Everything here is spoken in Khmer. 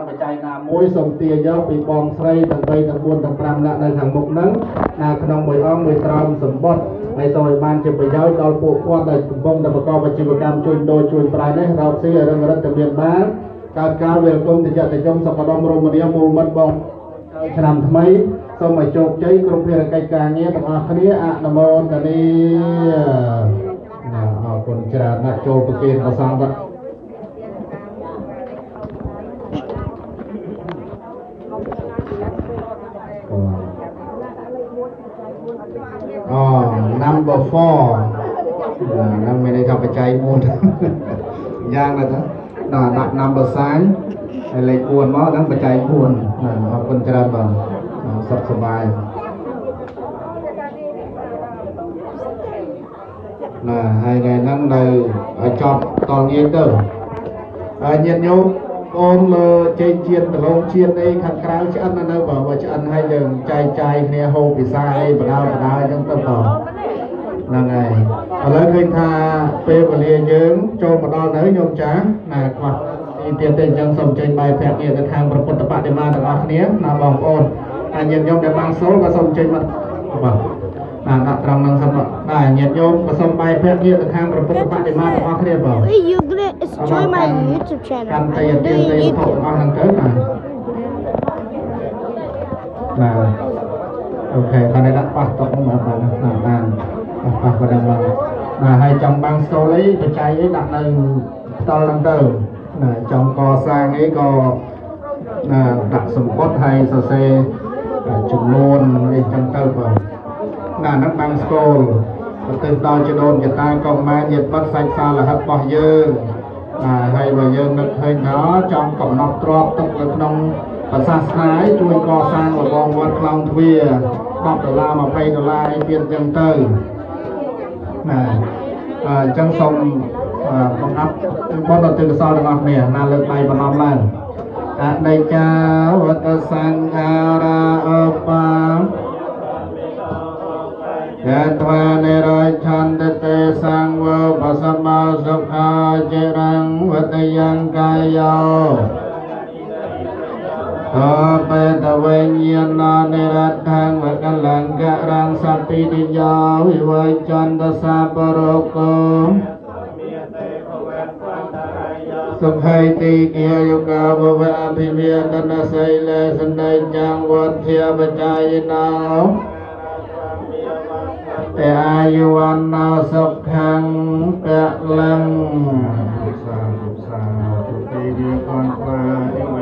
បច្ច័យណាមួយសូមទាយកពីបងស្រីទាំង3ទាំង4ទាំង5នាក់នៅខាងមុខហ្នឹងណាក្នុងមួយអង្គមួយស្រោមសម្បត្តិហើយសូមឲ្យបានជាប្រយោជន៍ដល់ពួកគាត់ដែលកំពុងតែប្រកបអាជីវកម្មជួញដូរជួញប្រាក់នេះរកស៊ីឲ្យរឹងរិតតែមានបានកើតការវាលគុំតិចតិចសុខដុមរមនាមូលមិត្តបងឆ្នាំថ្មីសូមឲ្យជោគជ័យគ្រប់ភារកិច្ចការងារទាំងអស់គ្នាអនុមោទនាអរគុណច្រើនណាស់ចូលប្រគេនព្រះសង្ឃnumber 4នឹងមានន័យថាបច្ច័យ4យ៉ាងណាទៅដាក់ number sign ហើយលេខ4មកហ្នឹងបច្ច័យ4អរគុណច្រើនបងសុខសប្បាយហើយថ្ងៃហ្នឹងនៅឲ្យចប់តលងាយទៅហើយញាតិញោមអូនលើជ័យជាតិដលងជាតិអីខាងក្រៅឆ្អិននៅបើឆ្អិនឲ្យយើងចែកចាយគ្នាហូបពិសាអីបដាអញ្ចឹងទៅបងហ្នឹងហើយឥឡូវឃើញថាពេលវេលាយើងចូលមកដល់នៅញោមចាស់ណាខ្វះទីទៀតទេអញ្ចឹងសូមចេញបាយប្រាក់នេះទៅខាងព្រះពុទ្ធបដិមាទាំងអស់គ្នាណាបងប្អូនហើយញាតិញោមដែលបានសូលក៏សូមចេញមកបាទដាក់ត្រង់នឹងសិនបាទញាតិញោមក៏សូមបាយប្រាក់នេះទៅខាងព្រះពុទ្ធបដិមាទាំងអស់គ្នាបង You gonna join my YouTube channel. កាន់តែទៀតទៅអស់ហ្នឹងទៅបាទអូខេតែដាក់ប៉ះតុកមកបាទបានប៉ះក៏ដល់មកហើយចង់បាំងស្ទូលអីបច្ច័យអីដាក់នៅផ្ទាល់ហ្នឹងទៅចង់កសាងអីក៏ដាក់សម្បត្តិហើយសរសេរចំនួនអីចឹងទៅបាទហ្នឹងបាំងស្ទូលទៅដល់ចដូនចតាកុំម៉ែញាតិបាត់សាច់សាលហិតរបស់យើងហើយបើយើងនឹកឃើញថាចង់កំណត់ទ្រព្យទុកនៅក្នុងប្រសាសនាជួយកសាងរបងវត្តខ្លោងទ្វារ$10 $20អីទៀតចឹងទៅអញ្ចឹងសូមបង្អាប់បុណ្យទៅកសលទាំងអស់គ្នាណាលើកដៃបន្នំឡើងអនិច្ចាវតសង្ខារាឧបាយៈត្វានិរច្ឆន្ទតេសង្វោបសម្មាសុខាចិរੰវតយង្កាយោតបេតវេញ្ញាណនិរដ្ឋังវកលង្ករੰសពិតិយោវិវេចន្ទសាបរោគោសុខៃតិកិយយុកាវវអភិវិតនសីលេសនេចੰវទ្ធាបច្ចាយិណោអាយុវណ្ណោសុខੰកលੰសាទុទីវិកនបា